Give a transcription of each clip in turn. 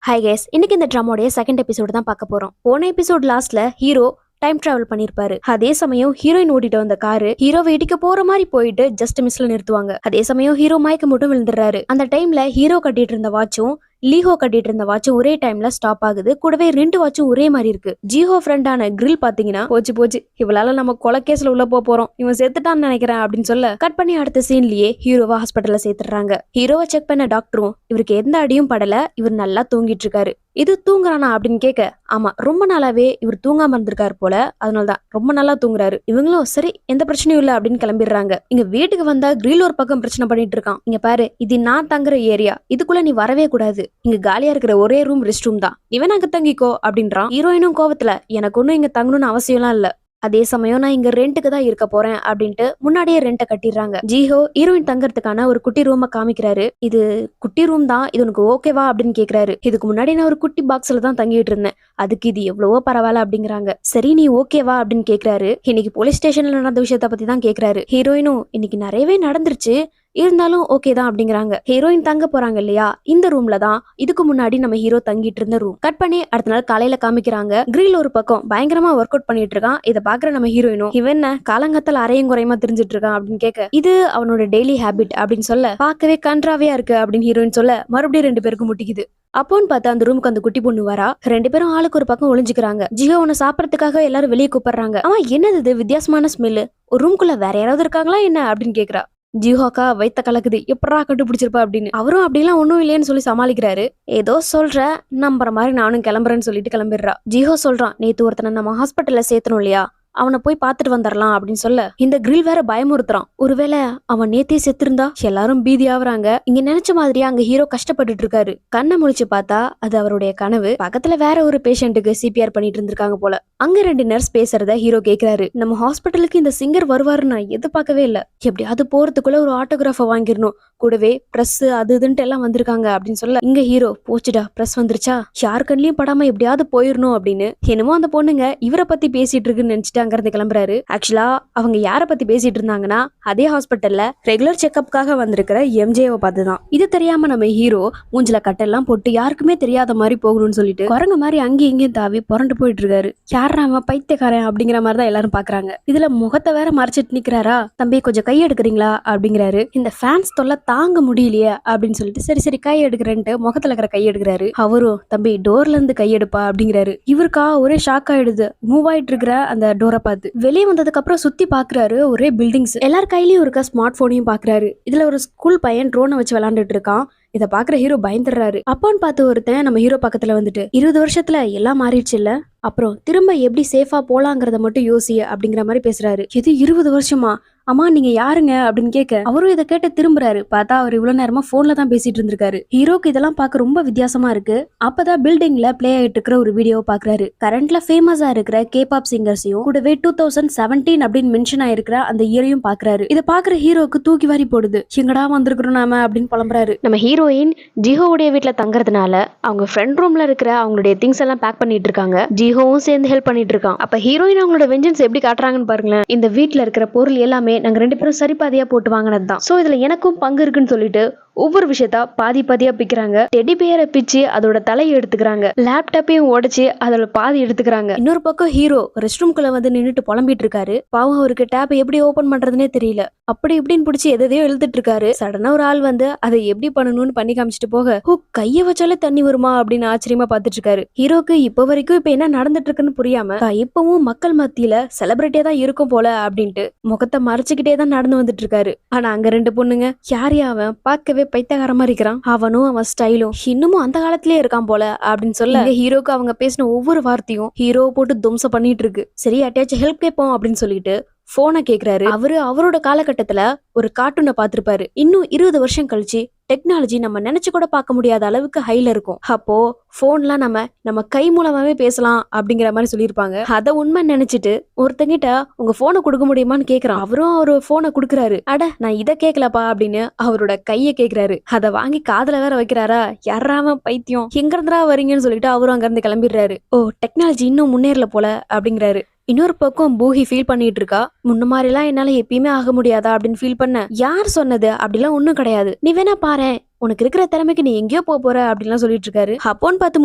Hi guys, இன்னைக்கு இந்த ட்ராமோடைய second episode தான் பார்க்க போறோம். போன எபிசோட் லாஸ்ட்ல ஹீரோ டைம் டிராவல் பண்ணிருப்பாரு. அதே சமயம் ஹீரோயின் ஓட்டிட்டு வந்த காரு ஹீரோவை இடிக்க போற மாதிரி போயிட்டு ஜஸ்ட் மிஸ்ல நிறுத்துவாங்க. அதே சமயம் ஹீரோ மயக்க மட்டும் விழுந்துடுறாரு. அந்த டைம்ல ஹீரோ கட்டிட்டு இருந்த வாட்சும் லீஹோ கட்டிட்டு இருந்த வாட்சும் ஒரே டைம்ல ஸ்டாப் ஆகுது. கூடவே ரெண்டு வாட்சும் ஒரே மாதிரி இருக்கு. ஜிஹோ ஃப்ரெண்டான கிரில் பாத்தீங்கன்னா போச்சு இவளால நம்ம கொலைகேஸ்ல உள்ள போறோம், இவன் செத்துட்டான்னு நினைக்கிறேன் அப்படின்னு சொல்ல கட் பண்ணி அடுத்த சீன்லயே ஹீரோவா ஹாஸ்பிட்டல்ல சேர்த்துறாங்க. ஹீரோவை செக் பண்ண டாக்டரும் இவருக்கு எந்த அடியும் படல, இவர் நல்லா தூங்கிட்டு இருக்காரு. இது தூங்குறானா அப்படின்னு கேட்க, ஆமா ரொம்ப நாளாவே இவர் தூங்காம இருந்திருக்காரு போல, அதனாலதான் ரொம்ப நல்லா தூங்குறாரு. இவங்களும் சரி எந்த பிரச்சனையும் இல்ல அப்படின்னு கிளம்பிடுறாங்க. இங்க வீட்டுக்கு வந்தா கிரில் ஒரு பக்கம் பிரச்சனை பண்ணிட்டு இருக்கான். இங்க பாரு, இது நான் தங்குற ஏரியா, இதுக்குள்ள நீ வரவே கூடாது, இங்க காலியா இருக்கிற ஒரே ரூம் ரெஸ்ட் ரூம் தான், இவன் அங்க தங்கிக்கோ அப்படின்றான். ஹீரோயினும் கோவத்துல எனக்கு ஒன்னும் இங்க தங்கணும்னு அவசியம்லாம் இல்ல, அதே சமயம் நான் இங்க ரெண்ட்டுக்கு தான் இருக்க போறேன் அப்படின்ட்டு முன்னாடியே ரெண்ட்டை கட்டிடுறாங்க. ஜிஹோ ஹீரோயின் தங்கறதுக்கான ஒரு குட்டி ரூமை காமிக்கிறாரு. இது குட்டி ரூம் தான், இது உனக்கு ஓகேவா அப்படின்னு கேக்குறாரு. இதுக்கு முன்னாடி நான் ஒரு குட்டி பாக்ஸ்ல தான் தங்கிட்டு இருந்தேன், அதுக்கு இது எவ்வளவோ பரவாயில்ல அப்படிங்கிறாங்க. சரி நீ ஓகேவா அப்படின்னு கேக்குறாரு. இன்னைக்கு போலீஸ் ஸ்டேஷன்ல நடந்த விஷயத்த பத்தி தான் கேக்குறாரு. ஹீரோயினும் இன்னைக்கு நிறையவே நடந்துருச்சு, இருந்தாலும் ஓகே தான் அப்படிங்கிறாங்க. ஹீரோயின் தங்க போறாங்க இல்லையா, இந்த ரூம்ல தான் இதுக்கு முன்னாடி நம்ம ஹீரோ தங்கிட்டு இருந்த ரூம். கட் பண்ணி அடுத்த நாள் காலையில காமிக்கிறாங்க. கிரில் ஒரு பக்கம் பயங்கரமா ஒர்க் அவுட் பண்ணிட்டு இருக்கான். இதை பாக்குற நம்ம ஹீரோயினும் இவன் காலங்கத்தில் அரையும் குறையமா தெரிஞ்சிட்டு இருக்கான் அப்படின்னு கேட்க, இது அவனோட டெய்லி ஹேபிட் அப்படின்னு சொல்ல பார்க்கவே கன்றாவியா இருக்கு அப்படின்னு ஹீரோயின் சொல்ல மறுபடியும் ரெண்டு பேருக்கும் முட்டிக்குது. அப்போன்னு பார்த்தா அந்த ரூமுக்கு அந்த குட்டி பொண்ணு வரா. ரெண்டு பேரும் ஆளுக்கு ஒரு பக்கம் ஒளிஞ்சுக்கிறாங்க. ஜிஹோ உன்னை சாப்பிடறதுக்காக எல்லாரும் வெளியே கூப்பிடுறாங்க. அவன் என்னது வித்தியாசமான ஸ்மெல்லு, ஒரு ரூம்குள்ள வேற யாராவது இருக்காங்களா என்ன அப்படின்னு கேக்குறா. ஜிஹோக்கா வைத்த கலக்குது, எப்படா கண்டுபிடிச்சிருப்பா அப்படின்னு. அவரும் அப்படிலாம் ஒன்னும் இல்லையேன்னு சொல்லி சமாளிக்கிறாரு. ஏதோ சொல்ற நம்புற மாதிரி நானும் கிளம்புறேன்னு சொல்லிட்டு கிளம்பிடுறா. ஜிஹோ சொல்றான், நேத்து ஒருத்தனை நம்ம ஹாஸ்பிட்டல்ல சேர்த்தணும் இல்லையா, அவனை போய் பாத்துட்டு வந்துடலாம் அப்படின்னு சொல்ல இந்த கிரில் வேற பயமுறுத்துறான். ஒருவேளை அவன் நேத்தே செத்துருந்தா. எல்லாரும் பீதி ஆகுறாங்க. இங்க நினைச்ச மாதிரியா அங்க ஹீரோ கஷ்டப்பட்டுட்டு இருக்காரு. கண்ணை முழிச்சு பார்த்தா அது அவருடைய கனவு. பக்கத்துல வேற ஒரு பேஷண்ட்டுக்கு சிபிஆர் பண்ணிட்டு இருந்திருக்காங்க போல. அங்க ரெண்டு நர்ஸ் பேசுறத ஹீரோ கேக்குறாரு. நம்ம ஹாஸ்பிட்டலுக்கு இந்த சிங்கர் வருவாருன்னு நான் எதிர்பார்க்கவே இல்ல, எப்படியாவது போறதுக்குள்ள ஒரு ஆட்டோகிராஃப வாங்கிடணும், கூடவே பிரஸ் அது இதுன்ட்டு எல்லாம் வந்திருக்காங்க அப்படின்னு சொல்ல இங்க ஹீரோ போச்சுடா பிரஸ் வந்துருச்சா, யார் கண்ணிலையும் படாம எப்படியாவது போயிடணும் அப்படின்னு. என்னமோ அந்த பொண்ணுங்க இவரை பத்தி பேசிட்டு இருக்குன்னு நினைச்சிட்டு அங்கிருந்து கிளம்புறாரு. ஆக்சுவலா அவங்க யார பத்தி பேசிட்டு இருந்தாங்கன்னா அதே ஹாஸ்பிட்டல்ல ரெகுலர் செக்அப்காக வந்திருக்கிற எம்ஜேவை பார்த்துதான். இது தெரியாம நம்ம ஹீரோ மூஞ்சில கட்டெல்லாம் போட்டு யாருக்குமே தெரியாத மாதிரி போகணும்னு சொல்லிட்டு குரங்கு மாதிரி அங்கேயும் இங்கேயும் தாவி புரண்டு போயிட்டு இருக்காரு. யாராம பைத்தியக்காரன் அப்படிங்கிற மாதிரி தான் எல்லாரும் பாக்குறாங்க. இதுல முகத்தை வேற மறைச்சிட்டு நிக்கிறாரா. தம்பி கொஞ்சம் கை எடுக்கிறீங்களா அப்படிங்கிறாரு. இந்த ஃபேன்ஸ் தொல்லை தாங்க முடியலையே அப்படின்னு சொல்லிட்டு சரி கை எடுக்கிறேன்ட்டு முகத்துல இருக்கிற கை எடுக்கிறாரு. அவரும் தம்பி டோர்ல இருந்து கை எடுப்பா அப்படிங்கிறாரு. இவருக்கா ஒரே ஷாக் ஆயிடுது. மூவ் ஆயிட்டு இருக்கிற அந்த டோரை பார்த்து. வெளியே வந்ததுக்கு அப்புறம் சுத்தி பாக்குறாரு, ஒரே பில்டிங்ஸ், எல்லார் கையிலயும் இருக்க ஸ்மார்ட் போனையும் பாக்குறாரு. இதுல ஒரு ஸ்கூல் பையன் ட்ரோனை வச்சு விளையாண்டுட்டு இருக்கான். இதை பாக்குற ஹீரோ பயந்துடுறாரு. அப்போன்னு பார்த்து ஒருத்தன் நம்ம ஹீரோ பக்கத்துல வந்துட்டு 20 வருஷத்துல எல்லாம் மாறிடுச்சு இல்ல, அப்புறம் திரும்ப எப்படி சேஃபா போலாங்கிறத மட்டும் யோசி அப்படிங்கிற மாதிரி பேசுறாரு. எது 20 வருஷமா, அம்மா நீங்க யாருங்க அப்படின்னு கேட்க அவரும் இதை கேட்டு திரும்புறாரு. பார்த்தா அவர் இவ்வளவு நேரமா போன்ல தான் பேசிட்டு இருந்திருக்காரு. ஹீரோக்கு இதெல்லாம் பார்க்க ரொம்ப வித்தியாசமா இருக்கு. அப்பதான் பில்டிங்ல பிளே ஆயிட்டு இருக்கிற ஒரு வீடியோவை பாக்குறாரு. கரண்ட்ல ஃபேமஸா இருக்கிற கேபாப் சிங்கர்ஸையும் கூடவே 2017 அப்படின்னு மென்ஷன் ஆயிருக்கிற அந்த இயரையும் பாக்குறாரு. இதை பாக்குற ஹீரோக்கு தூக்கி வாரி போடுது. எங்கடா வந்திருக்கிறோம் நாம அப்படின்னு புலம்புறாரு. நம்ம ஹீரோயின் ஜிஹோவுடைய வீட்டுல தங்கறதுனால அவங்க ஃப்ரெண்ட் ரூம்ல இருக்கிற அவங்களுடைய திங்ஸ் எல்லாம் பேக் பண்ணிட்டு இருக்காங்க. ஜிஹோவும் சேர்ந்து ஹெல்ப் பண்ணிட்டு இருக்கான். அப்ப ஹீரோயின் அவங்களோட வெஞ்சன்ஸ் எப்படி காட்டுறாங்கன்னு பாருங்களேன். இந்த வீட்டுல இருக்கிற பொருள் எல்லாமே நாங்க ரெண்டு பேரும் சரிபாதியா போட்டு வாங்கினதுதான், சோ இதுல எனக்கும் பங்கு இருக்குன்னு சொல்லிட்டு ஒவ்வொரு விஷயத்தா பாதியா பிக்கிறாங்க. டெடி பேரை பிச்சு அதோட தலையை எடுத்துக்கிறாங்க. லேப்டாப்பையும் உடைச்சு அதோட பாதி எடுத்துக்கிறாங்க. இன்னொரு பக்கம் ஹீரோ ரெஸ்ட் ரூம்குள்ள வந்து நின்னுட்டு புலம்பிட்டு இருக்காரு. பாவம் அவருக்கு டேப் எப்படி ஓபன் பண்றதுனே தெரியல. அப்படி இப்படின்னு பிடிச்சி எதையோ எழுதிட்டு இருக்காரு. சடனா ஒரு ஆள் வந்து அதை எப்படி பண்ணணும்னு பண்ணி காமிச்சிட்டு போக, ஓ கைய வச்சாலே தண்ணி வருமா அப்படின்னு ஆச்சரியமா பாத்துட்டு இருக்காரு. ஹீரோக்கு இப்ப வரைக்கும் இப்ப என்ன நடந்துட்டு இருக்குன்னு புரியாம இப்பவும் மக்கள் மத்தியில செலிபிரிட்டியா தான் இருக்கும் போல அப்படின்ட்டு முகத்தை மறைச்சுக்கிட்டே தான் நடந்து வந்துட்டு இருக்காரு. ஆனா அங்க ரெண்டு பொண்ணுங்க யாரையா அவன் பார்க்கவே பைத்தியகாரமா இருக்கிறான், அவனும் அவன் ஸ்டைலும் இன்னமும் அந்த காலத்திலே இருக்கான் போல அப்படின்னு சொல்ல ஹீரோக்கு அவங்க பேசின ஒவ்வொரு வார்த்தையும் ஹீரோ போட்டு தும்சம் பண்ணிட்டு இருக்கு. சரி அட்டாச்சும் ஹெல்ப் கேட்போம் அப்படின்னு சொல்லிட்டு போனை கேக்குறாரு. அவரோட காலகட்டத்துல ஒரு கார்ட்டூனை பார்த்திருப்பாரு. இன்னும் 20 வருஷம் கழிச்சு டெக்னாலஜி நம்ம நினைச்சு கூட பார்க்க முடியாத அளவுக்கு ஹைல இருக்கும். அப்போ போன்லாம் நம்ம கை மூலமாவே பேசலாம் அப்படிங்கிற மாதிரி சொல்லியிருப்பாங்க. அதை உண்மை நினைச்சிட்டு ஒருத்தங்கிட்ட உங்க போனை கொடுக்க முடியுமான்னு கேக்குறான். அவரும் அவரு போனை கொடுக்குறாரு. அட நான் இதை கேட்கலப்பா அப்படின்னு அவரோட கைய கேக்குறாரு. அதை வாங்கி காதுல வேற வைக்கிறாரா. யாராம பைத்தியம், எங்க இருந்துடா வரீங்கன்னு சொல்லிட்டு அவரும் அங்க இருந்து கிளம்பிடுறாரு. ஓ டெக்னாலஜி இன்னும் முன்னேறல போல அப்படிங்கிறாரு. இன்னொரு பக்கம் பூஹி ஃபீல் பண்ணிட்டு இருக்கா. முன்ன மாதிரிலாம் என்னால எப்பயுமே ஆக முடியாதா அப்படின்னு ஃபீல் பண்ண. யார் சொன்னது? அப்படிலாம் ஒண்ணும் கிடையாது. நீ வேணா பாரு, உனக்கு இருக்கிற திறமைக்கு நீ எங்கேயோ போற அப்படின்லாம் சொல்லிட்டு இருக்காரு. அப்போன்னு பார்த்து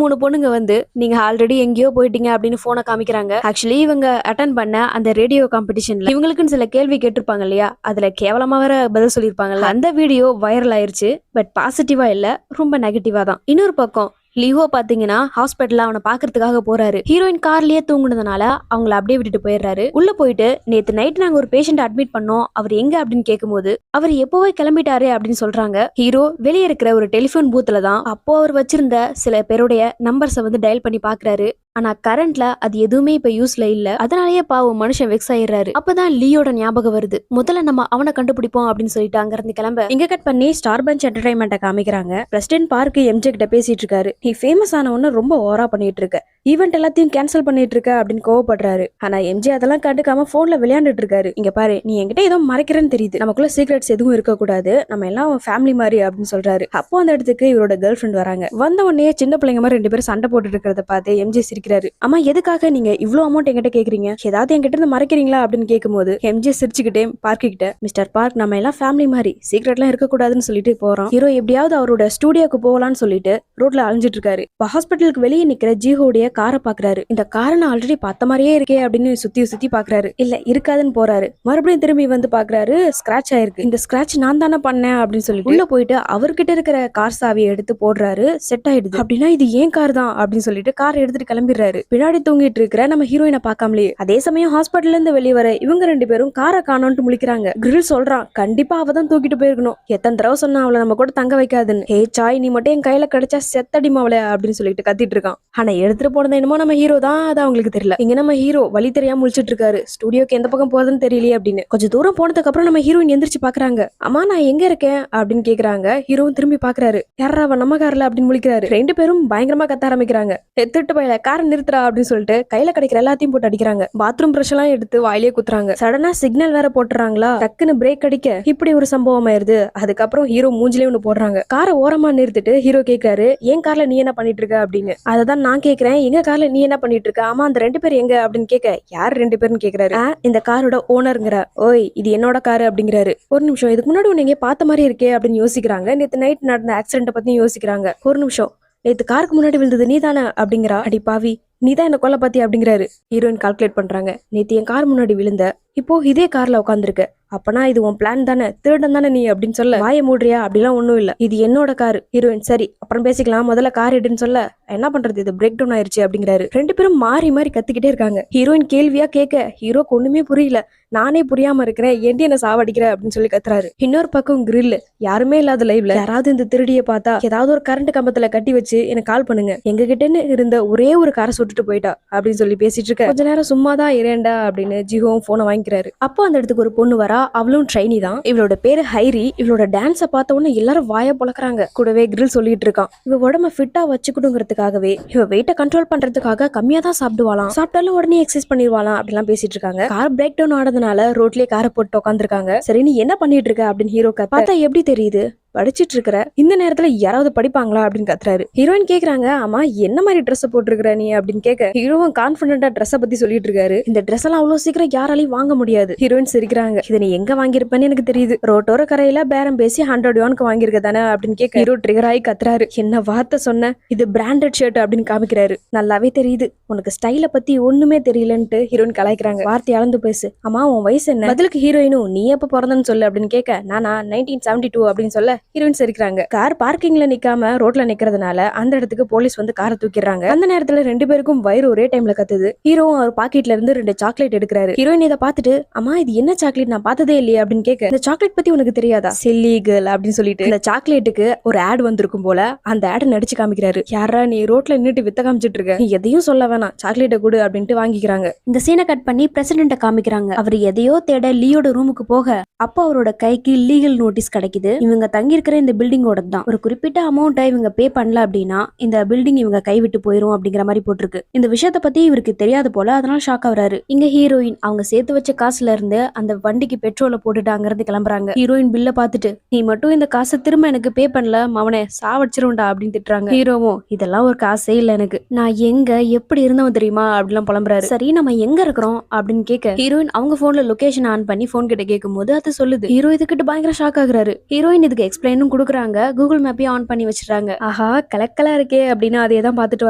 3 பொண்ணுங்க வந்து நீங்க ஆல்ரெடி எங்கேயோ போயிட்டீங்க அப்படின்னு போனை காமிக்கிறாங்க. ஆக்சுவலி இவங்க அட்டன் பண்ண அந்த ரேடியோ காம்படிஷன்ல இவங்களுக்குன்னு சில கேள்வி கேட்டிருப்பாங்க இல்லையா, அதுல கேவலமா வேற பதில் சொல்லியிருப்பாங்கல்ல. அந்த வீடியோ வைரல் ஆயிருச்சு. பட் பாசிட்டிவா இல்ல, ரொம்ப நெகட்டிவா தான். இன்னொரு பக்கம் லியோ பாத்தீங்கன்னா ஹாஸ்பிட்டல்ல அவனை பாக்குறதுக்காக போறாரு. ஹீரோயின் கார்லயே தூங்குனதுனால அவங்கள அப்படியே விட்டுட்டு போயிடுறாரு. உள்ள போயிட்டு நேத்து நைட் நாங்க ஒரு பேஷண்ட் அட்மிட் பண்ணோம், அவர் எங்க அப்படின்னு கேட்கும்போது அவர் எப்போவே கிளம்பிட்டாரு அப்படின்னு சொல்றாங்க. ஹீரோ வெளியே இருக்கிற ஒரு டெலிபோன் பூத்துல தான் அப்போ அவர் வச்சிருந்த சில பேருடைய நம்பர்ஸை வந்து டயல் பண்ணி பாக்குறாரு. ஆனா கரண்ட்ல அது எதுவுமே இப்ப யூஸ்ல இல்ல. அதனாலயே பாவம் மனுஷன் வெக்ஸ் ஆயிடுறாரு. அப்பதான் லியோட ஞாபகம் வருது. முதல்ல நம்ம அவனை கண்டுபிடிப்போம் அப்படின்னு சொல்லிட்டு அங்க இருந்து கிளம்ப இங்க கட் பண்ணி ஸ்டார் பஞ்ச் என்டர்டைன்மெண்ட்டை காமிக்கிறாங்க. பிரசிடென்ட் பார்க் எம்ஜே கிட்ட பேசிட்டு இருக்காரு. நீ ஃபேமஸ் ஆனவன்னு ரொம்ப ஓவரா பண்ணிட்டு இருக்க, ஈவெண்ட் எல்லாத்தையும் கேன்சல் பண்ணிட்டு இருக்க அப்படின்னு கோவப்படுறாரு. ஆனா எம்ஜே அதெல்லாம் கண்டுக்காம போன்ல விளையாண்டுட்டு இருக்காரு. இங்க பாரு, நீ என்கிட்ட ஏதோ மறைக்கிறேன்னு தெரியுது, நமக்குள்ள சீக்ரெட்ஸ் எதுவும் இருக்க கூடாது, நம்ம எல்லாம் ஃபேமிலி மாதிரி அப்படின்னு சொல்றாரு. அப்போ அந்த இடத்துக்கு இவரோட கேர்ள் ஃபிரெண்ட் வராங்க. வந்த உடனே சின்ன பிள்ளைங்க மாதிரி 2 பேரும் சண்டை போட்டுட்டு இருக்கிறத பார்த்து எம்ஜே சிரிக்கிறாரு. அம்மா எதுக்காக நீங்க இவ்ளோ அமௌண்ட் என்கிட்ட கேக்குறீங்க, ஏதாவது என்கிட்ட இருந்து மறைக்கிறீங்களா அப்படின்னு கேட்கும்போது எம்ஜே சிரிச்சுக்கிட்டே பார்க் கிட்ட, மிஸ்டர் பார்க் நம்ம எல்லாம் ஃபேமிலி மாதிரி சீக்ரெட்லாம் இருக்க கூடாதுன்னு சொல்லிட்டு போறோம். ஹீரோ எப்படியாவது அவரோட ஸ்டூடியோக்கு போகலான்னு சொல்லிட்டு ரோட்ல அலைஞ்சிட்டு இருக்காரு. ஹாஸ்பிட்டலுக்கு வெளியே நிக்கிற ஜீஹோடைய காரை பாக்குறாரு. இந்த காரை நான் ஆல்ரெடி பார்த்த மாதிரியே இருக்கே அப்படின்னு சுத்தி சுத்தி பாக்குறாரு. இல்ல இருக்காதுன்னு போறாரு. மறுபடியும் திரும்பி வந்து பாக்குறாரு, ஸ்கிராட்ச் ஆயிருக்கு. இந்த ஸ்கிராட்ச் நான் தானே பண்ணேன் அப்படின்னு சொல்லிட்டு உள்ள போயிட்டு அவர்கிட்ட இருக்கிற கார் சாவியை எடுத்து போடுறாரு. செட் ஆயிடுது. அப்படின்னா இது ஏன் கார் தான் அப்படின்னு சொல்லிட்டு கார் எடுத்துட்டு கிளம்பிடுறாரு. பின்னாடி தூங்கிட்டு இருக்கிற நம்ம ஹீரோயினை பார்க்காமலே. அதே சமயம் ஹாஸ்பிட்டல்ல இருந்து வெளியே வர இவங்க 2 பேரும் காரை காணோன்ட்டு முழிக்கிறாங்க. கிரில் சொல்றான், கண்டிப்பா அவ தான் தூக்கிட்டு போயிருக்கணும், எத்தனை தடவை சொன்னா அவளை நம்ம கூட தங்க வைக்காதுன்னு. ஹே சாய், நீ மட்டும் என் கையில கிடைச்சா செத்தடிமா அவளை அப்படின்னு சொல்லிட்டு கத்திட்டு இருக்கான். ஆனா எடுத்துட்டு போனது என்னமோ நம்ம ஹீரோ தான், அது அவங்களுக்கு தெரியல. இங்க நம்ம ஹீரோ வழி தெரியாம முழிச்சிட்டு இருக்காரு. ஸ்டுடியோக்கு எந்த பக்கம் போறதுன்னு தெரியலையே அப்படின்னு. கொஞ்சம் தூரம் போனதுக்கு அப்புறம் நம்ம ஹீரோயின் எந்திரிச்சு பாக்குறாங்க. அம்மா நான் எங்க இருக்கேன் அப்படின்னு கேக்குறாங்க. ஹீரோவும் திரும்பி பாக்குறாரு. யாரா அவ நம்ம கார்ல அப்படின்னு முழிக்கிறாரு. 2 பேரும் பயங்கரமா கத்த ஆரம்பிக்கிறாங்க. திட்டு பையில காரை நிறுத்துறா அப்படின்னு சொல்லிட்டு கையில கிடைக்கிற எல்லாத்தையும் போட்டு அடிக்கிறாங்க. பாத்ரூம் பிரஷ் எல்லாம் எடுத்து வாயிலே குத்துறாங்க. சடனா சிக்னல் வேற போட்டுறாங்களா, டக்குன்னு பிரேக் அடிக்க இப்படி ஒரு சம்பவம் ஆயிருது. அதுக்கப்புறம் ஹீரோ மூஞ்சிலே ஒண்ணு போடுறாங்க. காரை ஓரமா நிறுத்திட்டு ஹீரோ கேட்காரு, என் கார்ல நீ என்ன பண்ணிட்டு இருக்க அப்படின்னு. அததான் நான் கேக்குறேன், எங்க கார்ல நீ என்ன பண்ணிட்டு இருக்க? ஆமா அந்த 2 பேர் எங்க அப்படின்னு கேட்க, யார் 2 பேர்னு கேக்குறாரு. இந்த காரோட ஓனருங்கிற. ஓய் இது என்னோட காரு அப்படிங்கிறாரு. ஒரு நிமிஷம், இதுக்கு முன்னாடி உன்னை எங்க பார்த்த மாதிரி இருக்கே அப்படின்னு யோசிக்கிறாங்க. நேத்து நைட் நடந்த ஆக்சிடென்ட் பத்தி யோசிக்கிறாங்க. ஒரு நிமிஷம், நேத்து காருக்கு முன்னாடி விழுந்தது நீ தானே அப்படிங்கிறா. அடி பாவி, நீதான் என்ன கொல்ல பாத்தி அப்படிங்கிறாரு. ஹீரோயின் கால்குலேட் பண்றாங்க. நேத்து என் கார் முன்னாடி விழுந்த, இப்போ இதே கார்ல உட்காந்துருக்க, அப்பனா இது உன் பிளான் தானே, திருடன் தானே நீ அப்படின்னு சொல்ல, வாய மூடுறியா அப்படிலாம் ஒண்ணும் இல்ல, இது என்னோட காரு. ஹீரோயின் சரி அப்புறம் பேசிக்கலாம், முதல்ல கார் எடுன்னு சொல்ல, என்ன பண்றது இது பிரேக் டவுன் ஆயிருச்சு அப்படிங்கிறாரு. 2 பேரும் மாறி மாறி கத்திக்கிட்டே இருக்காங்க. ஹீரோயின் கேள்வியா கேட்க ஹீரோக்கு ஒண்ணுமே புரியல. நானே புரியாம இருக்கிறேன், ஏன்டி என்ன சாவடிக்கிற அப்படின்னு சொல்லி கத்துறாரு. இன்னொரு பக்கம் கிரில் யாருமே இல்லாத லைவ்ல யாராவது இந்த திருடிய பார்த்தா ஏதாவது ஒரு கரண்ட் கம்பத்துல கட்டி வச்சு எனக்கு கால் பண்ணுங்க, எங்க கிட்டன்னு இருந்த ஒரே ஒரு காரை சுட்டுட்டு போயிட்டா அப்படின்னு சொல்லி பேசிட்டு இருக்க. கொஞ்ச நேரம் சும்மாதான் இரேண்டா அப்படின்னு ஜிஹோவும் போனை வாங்கிக்கிறாரு. அப்போ அந்த இடத்துக்கு ஒரு பொண்ணு வரா. அவளும் ட்ரைனி தான். இவளோட பேரு ஹைரி. இவளோட டான்ஸை பார்த்த உடனே எல்லாரும் வாய பொளக்குறாங்க. கூடவே கிரில் சொல்லிட்டு இருக்கான், இவ உடம்ப ஃபிட்டா வச்சுக்கணுங்கிறதுக்காகவே இவ வெயிட்ட கண்ட்ரோல் பண்றதுக்காக கம்மியா தான் சாப்பிடுவாளாம், சாப்பிட்டாலும் உடனே எக்ஸசைஸ் பண்ணிடுவாளாம் அப்படிலாம் பேசிட்டு இருக்காங்க. கார் பிரேக் டவுன் ஆனதுனால ரோட்லயே காரை போட்டு உட்காந்துருக்காங்க. சரி நீ என்ன பண்ணிட்டு இருக்க அப்படின்னு ஹீரோ பார்த்தா எப்படி தெரியுது, படிச்சிட்டு இருக்கிற இந்த நேரத்துல யாராவது படிப்பாங்களா அப்படின்னு கத்துறாரு. ஹீரோயின் கேக்குறாங்க, ஆமா என்ன மாதிரி ட்ரெஸ் போட்டுருக்கிற நீ அப்படின்னு கேட்க, ஹீரோவும் கான்பிடண்டா ட்ரெஸ் பத்தி சொல்லிட்டு இருக்காரு. இந்த ட்ரெஸ் எல்லாம் அவ்வளவு சீக்கிரம் யாராலையும் வாங்க முடியாது. ஹீரோயின் சிரிக்கிறாங்க, இதை நீ எங்க வாங்கியிருப்பேன்னு எனக்கு தெரியுது, ரோட்டோர கரையில பேரம் பேசி 100 யுவானுக்கு வாங்கியிருக்க தானே அப்படின்னு கேட்க, ஹீரோ ட்ரிகர் ஆகி கத்துறாரு. என்ன வார்த்தை சொன்ன, இது பிராண்டட் ஷர்ட் அப்படின்னு காமிக்கிறாரு. நல்லாவே தெரியுது உனக்கு ஸ்டைல பத்தி ஒண்ணுமே தெரியலன்ட்டு ஹீரோயின் கலாய்க்கிறாங்க. வார்த்தை அளந்து பேசு, அம்மா உன் வயசு என்ன? பதிலுக்கு ஹீரோயினும் நீ எப்ப பிறந்தன்னு சொல்லு அப்படின்னு கேட்க, நானா 1972 அப்படின்னு சொல்ல ஹீரோயின் சிரிக்கிறாங்க. கார் பார்க்கிங்ல நிக்காம ரோட்ல நிக்கிறதுனால அந்த இடத்துக்கு போலீஸ் வந்து காரை தூக்கிடுறாங்க. அந்த நேரத்துல 2 பேருக்கும் வயிறு ஒரே டைம்ல கத்துது. ஹீரோவும் அவர் பாக்கெட்ல இருந்து 2 சாக்லேட் எடுக்கிறாரு. ஹீரோயின் இதை பார்த்துட்டு, அம்மா இது என்ன சாக்லேட், நான் பார்த்ததே இல்லையே அப்படின்னு கேட்க, இந்த சாக்லேட் பத்தி உனக்கு தெரியாதா, சில்லி கேர்ள் அப்படின்னு சொல்லிட்டு இந்த சாக்லேட்டுக்கு ஒரு ஆட் வந்திருக்கும் போல அந்த ஆட் நடிச்சு காமிக்கிறாரு. யாரா நீ ரோட்ல நின்னுட்டு வித்த காமிச்சிட்டு இருக்க, நீ எதையும் சொல்ல வேணாம், சாக்லேட்டை கொடு அப்படின்ட்டு வாங்கிக்கிறாங்க. இந்த சீனை கட் பண்ணி பிரசிடென்ட்ட காமிக்கிறாங்க. அவர் எதையோ தேட லியோட ரூமுக்கு போக அப்போ அவரோட கைக்கு லீகல் நோட்டீஸ் கிடைக்குது. இவங்க தங்கி இருக்கிற இந்த பில்டிங்கோட தான். ஒரு குறிப்பிட்ட அமௌண்ட்டை இவங்க பே பண்ணல அப்படின்னா இந்த பில்டிங் இவங்க கைவிட்டு போயிரும் அப்படிங்கிற மாதிரி போட்டிருக்கு. இந்த விஷயத்த பத்தி இவருக்கு தெரியாது போல, அதனால ஷாக் ஆகுறாரு. இங்க ஹீரோயின் அவங்க சேர்த்து வச்ச காசுல இருந்து அந்த வண்டிக்கு பெட்ரோலை போட்டுட்டு அங்கிருந்து கிளம்புறாங்க. ஹீரோயின் பில்ல பாத்துட்டு நீ மட்டும் இந்த காசை திரும்ப எனக்கு பே பண்ணல மவனே சாவடிச்சிருண்டா அப்படின்னு திட்டுறாங்க. ஹீரோவும் இதெல்லாம் ஒரு காசே இல்ல எனக்கு, நான் எங்க எப்படி இருந்தவன் தெரியுமா அப்படிலாம் புலம்புறாரு. சரி நம்ம எங்க இருக்கிறோம் அப்படின்னு கேட்க ஹீரோயின் அவங்க போன்ல லொகேஷன் ஆன் பண்ணி போன் கிட்ட கேட்கும் போது அது சொல்லுது. ஹீரோ இதுக்கிட்ட பயங்கர ஷாக் ஆகுறாரு. ஹீரோயின் இதுக்கு எக்ஸ்பிளைனும் கொடுக்குறாங்க, கூகுள் மேப்பையும் ஆன் பண்ணி வச்சிருக்காங்க. ஆஹா கலக்கலா இருக்கே அப்படின்னு அதே தான் பாத்துட்டு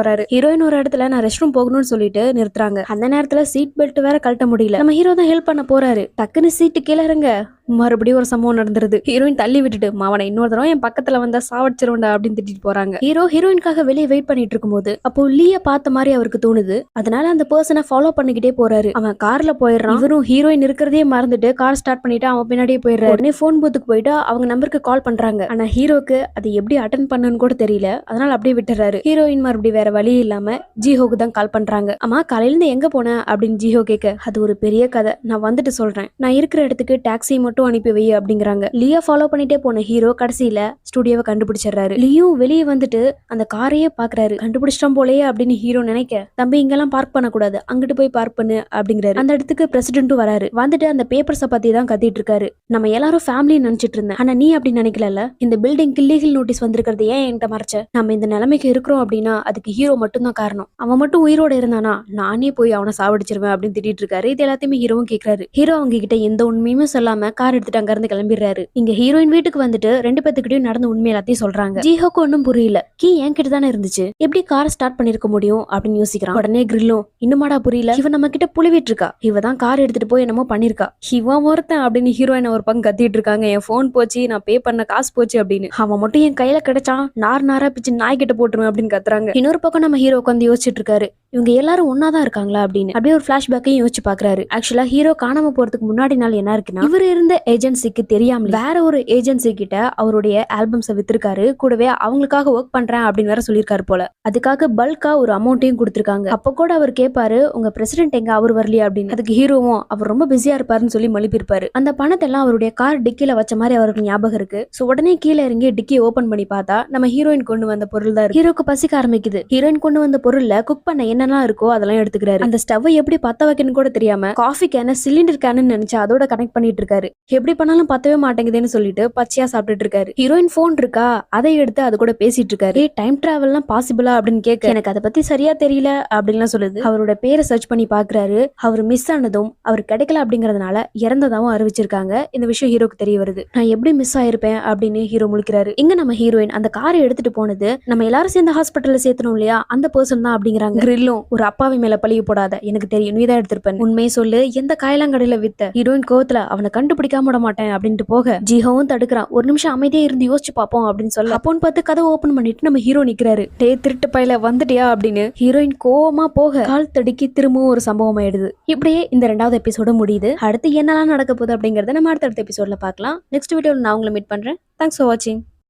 வராரு. ஹீரோயின் ஒரு இடத்துல நான் ரெஸ்ட் ரூம் போகணும்னு சொல்லிட்டு நிறுத்துறாங்க. அந்த நேரத்துல சீட் பெல்ட் வேற கழட்ட முடியல. நம்ம ஹீரோ தான் ஹெல்ப் பண்ண போறாரு. டக்குன்னு சீட்டு கீழ இறங்க மறுபடியும் ஒரு சம்பவம் நடந்துருது. ஹீரோயின் தள்ளி விட்டுட்டு மாவனை இன்னொரு தடவை என் பக்கத்துல வந்தா சாவடிச்சிருவா அப்படின்னு திட்டிட்டு போறாங்க. ஹீரோயின்காக வெளியே வெயிட் பண்ணிட்டு இருக்கும்போது அப்போ லீய பார்த்த மாதிரி அவருக்கு தோணுது. அதனால அந்த பர்சனை ஃபாலோ பண்ணிக்கிட்டே போறாரு. அவன் கார்ல போயிடுறான். இவரும் ஹீரோயின் இருக்கிறதே மறந்துட்டு கார் ஸ்டார்ட் பண்ணிட்டு அவன் பின்னாடியே போயிடுறாரு. உடனே போன் பூத்துக்கு போயிட்டு அவங்க நம்பருக்கு கால் பண்றாங்க. ஆனா ஹீரோக்கு அது எப்படி அட்டன் பண்ணணும்னு கூட தெரியல. அதனால அப்படியே விட்டுறாரு. ஹீரோயின் மறுபடியும் வேற வழி இல்லாம ஜிஹோக்கு தான் கால் பண்றாங்க. ஆமா காலையில இருந்து எங்க போன அப்படின்னு ஜிஹோ கேட்க அது ஒரு பெரிய கதை, நான் வந்துட்டு சொல்றேன், நான் இருக்கிற இடத்துக்கு டாக்ஸி மட்டும் அனுப்பி வை அப்படிங்கிறாங்க. லியா ஃபாலோ பண்ணிட்டே போன ஹீரோ கடைசியில ஸ்டுடியோவை கண்டுபிடிச்சிடுறாரு. லியும் வெளியே வந்துட்டு அந்த காரையே பாக்குறாரு. கண்டுபிடிச்சிட்டோம் போலயே அப்படின்னு ஹீரோ நினைக்க, தம்பி இங்கெல்லாம் பார்க் பண்ண கூடாது, அங்கிட்டு போய் பார்க் பண்ணு அப்படிங்கிறாரு. அந்த இடத்துக்கு பிரசிடென்ட்டும் வராரு. வந்துட்டு அந்த பேப்பர்ஸை பத்தி தான் கத்திட்டு இருக்காரு. நம்ம எல்லாரும் ஃபேமிலி நினைச்சிட்டு இருந்தேன், ஆனா நீ அப்படி நினைக்கல. இந்த பில்டிங்க்கு லீகல் நோட்டீஸ் வந்திருக்கிறது ஏன் என்கிட்ட மறைச்ச? நம்ம இந்த நிலைமைக்கு இருக்கிறோம் அப்படின்னா அதுக்கு ஹீரோ மட்டும் தான் காரணம். அவன் மட்டும் உயிரோட இருந்தானா நானே போய் அவனை சாவடிச்சிருவேன் அப்படின்னு திட்டிட்டு இருக்காரு. இது எல்லாத்தையுமே ஹீரோவும் கேட்கிறாரு. ஹீரோ அவங்க கிட்ட எந்த உண்மையுமே சொல்லாம கார் எடுத்துட்டு அங்க இருந்து கிளம்பிடுறாரு. இங்க ஹீரோயின் வீட்டுக்கு வந்துட்டு ரெண்டு பேத்துக்கிட்டையும் நடந்த உண்மை எல்லாத்தையும் சொல்றாங்க. ஜிஹோக்கு ஒன்னும் புரியல. கீ என்கிட்ட தானே இருந்துச்சு, எப்படி கார் ஸ்டார்ட் பண்ணிருக்க முடியும் அப்படின்னு யோசிக்கிறான். உடனே கிரில்லும் இன்னுமாடா புரியல, இவ நம்ம கிட்ட புளிவிட்டு இருக்கா, இவ தான் கார் எடுத்துட்டு போய் என்னமோ பண்ணிருக்கா, இவன் ஒருத்தன் அப்படின்னு ஹீரோயின் ஒரு பங்கு கத்திட்டு இருக்காங்க. என் போன் போச்சு, நான் பே பண்ண காசு போச்சு அப்படின்னு. அவன் மட்டும் என் கையில கிடைச்சான் நார் நாரா பிச்சு நாய் கிட்ட போட்டுருவேன் அப்படின்னு கத்துறாங்க. இன்னொரு பக்கம் நம்ம ஹீரோ உட்காந்து யோசிச்சுட்டு இருக்காரு, இவங்க எல்லாரும் ஒன்னாதான் இருக்காங்களா அப்படின்னு. அப்படியே ஒரு பிளாஷ்பேக்கையும் யோசிச்சு பாக்குறாரு. ஆக்சுவலா ஹீரோ காணாம போறதுக்கு முன்னாடி நாள் என்ன இருக்குன்னா, இவர் இருந்த ஏஜென்சிக்கு தெரியாம வேற ஒரு ஏஜென்சி கிட்ட அவருடைய ஆல்பம்ஸை வித்திருக்காரு. கூடவே அவங்களுக்காக ஒர்க் பண்றேன் அப்படின்னு வேற சொல்லியிருக்காரு போல. அதுக்காக பல்கா ஒரு அமௌண்ட்டையும் கொடுத்திருக்காங்க. அப்ப கூட அவர் கேட்பாரு, உங்க பிரசிடென்ட் எங்க, அவர் வரலையா அப்படின்னு. அதுக்கு ஹீரோவும் அவர் ரொம்ப பிஸியா இருப்பாருன்னு சொல்லி மலிப்பிருப்பாரு. அந்த பணத்தை எல்லாம் அவருடைய கார் டிக்கில வச்ச மாதிரி அவருக்கு ஞாபகம் இருக்கு. சோ உடனே கீழே இறங்கி டிக்கி ஓபன் பண்ணி பார்த்தா நம்ம ஹீரோயின் கொண்டு வந்த பொருள் தான் இருக்கு. ஹீரோக்கு பசிக்க ஆரம்பிக்குது. ஹீரோயின் கொண்டு வந்த பொருள்ல குக் பண்ண என்னெல்லாம் இருக்கோ அதெல்லாம் எடுத்துக்கிறாரு. அந்த ஸ்டவ் எப்படி பத்த வைக்கணும்னு கூட தெரியாம காஃபி கேன சிலிண்டர் கேனு நினைச்சு அதோட கனெக்ட் பண்ணிட்டு இருக்காரு. எப்படி பண்ணாலும் பத்தவே மாட்டேங்குதுன்னு சொல்லிட்டு பச்சையா சாப்பிட்டுட்டு இருக்காரு. ஹீரோயின் போன் இருக்கா, அதை எடுத்து அது கூட பேசிட்டு இருக்காரு. டைம் டிராவல்லாம் பாசிபிளா அப்படின்னு கேட்க, எனக்கு அதை பத்தி சரியா தெரியல அப்படின்னு சொல்லுது. அவரோட பேரை சர்ச் பண்ணி பாக்குறாரு. அவர் மிஸ் ஆனதும் அவர் கிடைக்கல அப்படிங்கறதுனால இறந்ததாவும் அறிவிச்சிருக்காங்க. இந்த விஷயம் ஹீரோக்கு தெரிய வருது. நான் எப்படி மிஸ் ஆயிருப்பேன் அப்படின்னு ஹீரோ முழிக்கிறாரு. இங்க நம்ம ஹீரோயின் அந்த காரை எடுத்துட்டு போனது நம்ம எல்லாரும் சேர்ந்து ஹாஸ்பிட்டல்ல சேர்த்தணும் இல்லையா, அந்த பர்சன் தான் அப்படிங்கிறாங்க. கிரில்லும் ஒரு அப்பாவி மேல பழிய போடாத, எனக்கு தெரியும் நீதான் எடுத்திருப்பேன், உண்மையை சொல்லு, எந்த காயலாங்கடையில வித்த. ஹீரோயின் கோவத்துல அவனை கண்டுபிடிக்காம விட மாட்டேன் அப்படின்ட்டு போக ஜிஹோவும் தடுக்கிறான். ஒரு நிமிஷம் அமைதியா இருந்து யோசிச்சு பாப்போம் அப்படின்னு சொல்ல, அப்போன்னு பார்த்து கதவை ஓபன் பண்ணிட்டு நம்ம ஹீரோ நிக்கிறாரு. டே திருட்டு பையில வந்துட்டியா அப்படின்னு ஹீரோயின் கோவமா போக கால் தடுக்கி திரும்பவும் ஒரு சம்பவம் ஆயிடுது. இப்படியே இந்த 2வது எபிசோட முடியுது. அடுத்து என்னெல்லாம் நடக்க போகுது அப்படிங்கறத நம்ம அடுத்த எபிசோட்ல பார்க்கலாம். நெக்ஸ்ட் வீடியோல நான் உங்களை மீட் பண்றேன். தேங்க்ஸ் ஃபார் வாட்சிங்.